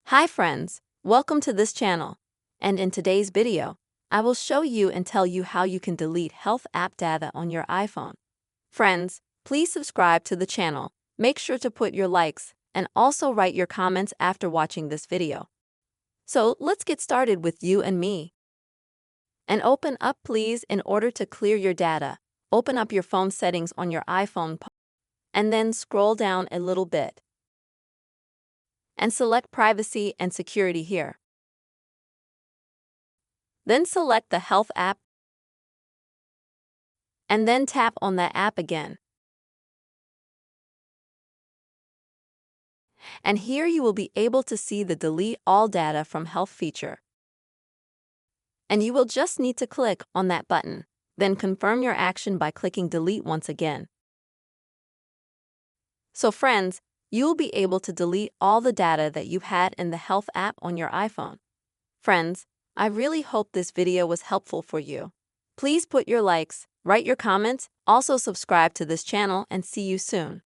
Hi friends, welcome to this channel. And in today's video, I will show you and tell you how you can delete health app data on your iPhone. Friends, please subscribe to the channel, make sure to put your likes, and also write your comments after watching this video. So let's get started with you and me. And open up please in order to clear your data. Open up your phone settings on your iPhone and then scroll down a little bit and select Privacy and Security here. Then select the Health app and then tap on that app again. And here you will be able to see the Delete All Data from Health feature. And you will just need to click on that button, then confirm your action by clicking Delete once again. So friends, you will be able to delete all the data that you had in the Health app on your iPhone. Friends, I really hope this video was helpful for you. Please put your likes, write your comments, also subscribe to this channel, and see you soon.